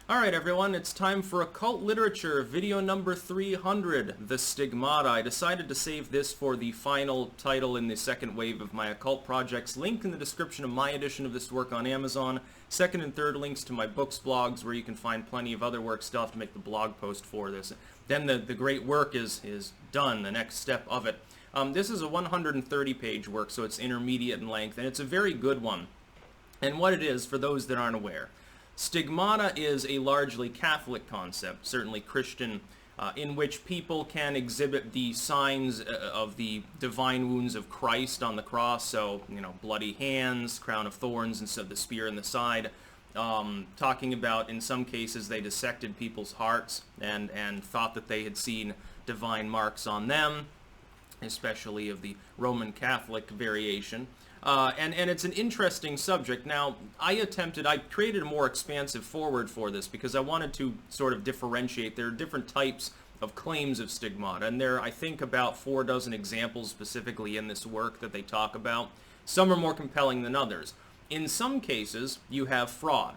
Alright everyone, it's time for Occult Literature, video number 300, The Stigmata. I decided to save this for the final title in the second wave of my occult projects. Link in the description of my edition of this work on Amazon. Second and third links to my books blogs, where you can find plenty of other work still have to make the blog post for this. Then the great work is done, the next step of it. This is a 130-page work, so it's intermediate in length, and it's a very good one. And what it is, for those that aren't aware, Stigmata is a largely Catholic concept, certainly Christian, in which people can exhibit the signs of the divine wounds of Christ on the cross, so, bloody hands, crown of thorns, and so the spear in the side, talking about, in some cases, they dissected people's hearts and thought that they had seen divine marks on them, especially of the Roman Catholic variation. And it's an interesting subject. Now, I created a more expansive foreword for this because I wanted to sort of differentiate. There are different types of claims of stigmata, and there are, I think, about 4 dozen examples specifically in this work that they talk about. Some are more compelling than others. In some cases, you have fraud.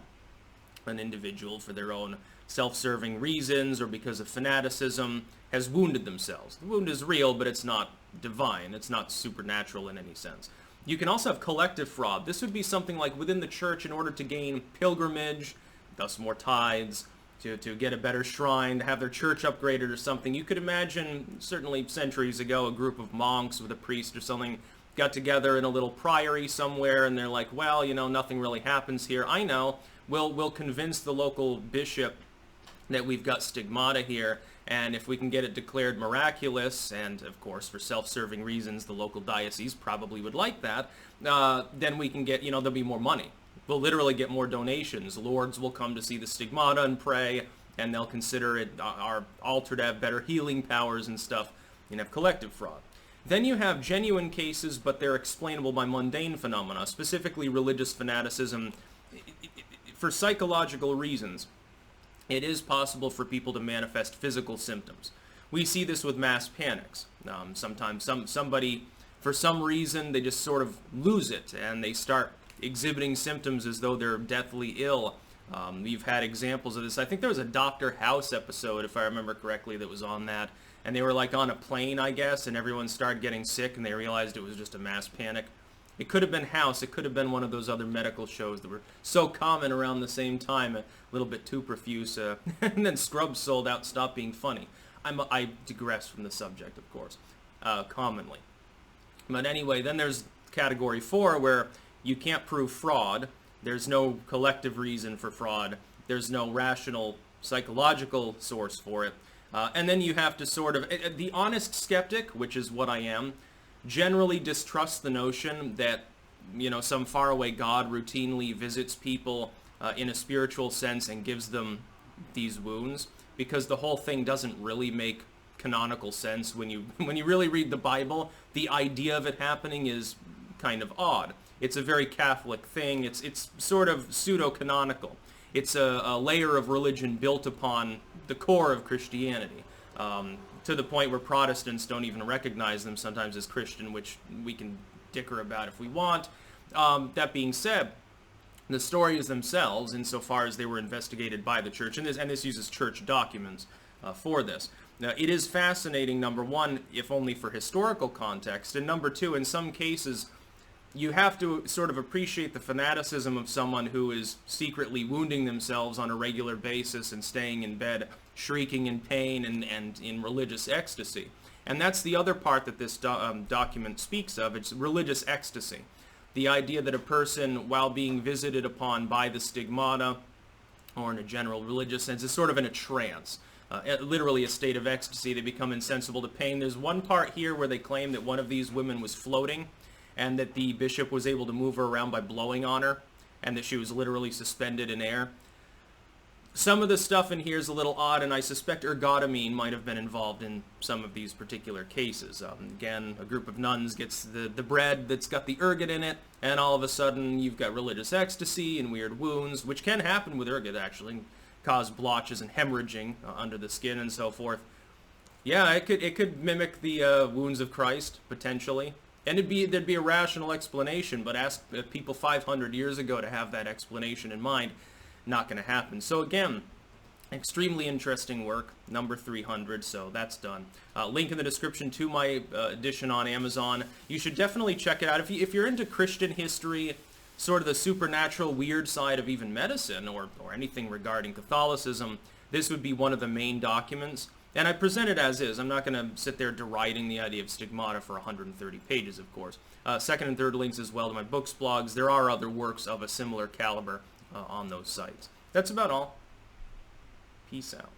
An individual, for their own self-serving reasons or because of fanaticism, has wounded themselves. The wound is real, but it's not divine. It's not supernatural in any sense. You can also have collective fraud. This would be something like within the church, in order to gain pilgrimage, thus more tithes, to get a better shrine, to have their church upgraded or something. You could imagine, certainly centuries ago, a group of monks with a priest or something got together in a little priory somewhere, and they're like, well, nothing really happens here. I know, we'll convince the local bishop that we've got stigmata here, and if we can get it declared miraculous, and of course for self-serving reasons the local diocese probably would like that, then we can get, there'll be more money. We'll literally get more donations. Lords will come to see the stigmata and pray, and they'll consider it our altar to have better healing powers and stuff, and have collective fraud. Then you have genuine cases, but they're explainable by mundane phenomena, specifically religious fanaticism, for psychological reasons. It is possible for people to manifest physical symptoms. We see this with mass panics. Sometimes somebody, for some reason, they just sort of lose it, and they start exhibiting symptoms as though they're deathly ill. We've had examples of this. I think there was a Dr. House episode, if I remember correctly, that was on that. And they were like on a plane, I guess, and everyone started getting sick, and they realized it was just a mass panic. It could have been House. It could have been one of those other medical shows that were so common around the same time, a little bit too profuse, and then Scrubs sold out, stopped being funny. I digress from the subject, of course, commonly. But anyway, then there's category 4, where you can't prove fraud. There's no collective reason for fraud. There's no rational psychological source for it. And then you have to sort of, the honest skeptic, which is what I am, generally distrusts the notion that, some faraway God routinely visits people in a spiritual sense and gives them these wounds, because the whole thing doesn't really make canonical sense. When you really read the Bible, the idea of it happening is kind of odd. It's a very Catholic thing. It's sort of pseudo-canonical. It's a layer of religion built upon the core of Christianity. To the point where Protestants don't even recognize them sometimes as Christian, which we can dicker about if we want. That being said, the stories themselves, insofar as they were investigated by the church, and this uses church documents for this. Now, it is fascinating, number one, if only for historical context, and number two, in some cases, you have to sort of appreciate the fanaticism of someone who is secretly wounding themselves on a regular basis and staying in bed shrieking in pain and in religious ecstasy. And that's the other part that this document speaks of. It's religious ecstasy. The idea that a person, while being visited upon by the stigmata, or in a general religious sense, is sort of in a trance. Literally a state of ecstasy. They become insensible to pain. There's one part here where they claim that one of these women was floating, and that the bishop was able to move her around by blowing on her, and that she was literally suspended in air. Some of the stuff in here is a little odd, and I suspect ergotamine might have been involved in some of these particular cases. Again, a group of nuns gets the bread that's got the ergot in it, and all of a sudden you've got religious ecstasy and weird wounds, which can happen with ergot, actually, cause blotches and hemorrhaging under the skin and so forth. Yeah, it could mimic the wounds of Christ, potentially. And there'd be a rational explanation, but ask people 500 years ago to have that explanation in mind. Not going to happen. So again, Extremely interesting work, number 300, so that's done. Link in the description to my edition on Amazon. You should definitely check it out. If you're into Christian history, sort of the supernatural, weird side of even medicine, or anything regarding Catholicism, this would be one of the main documents. And I present it as is. I'm not going to sit there deriding the idea of Stigmata for 130 pages, of course. Second and third links as well to my books, blogs. There are other works of a similar caliber on those sites. That's about all. Peace out.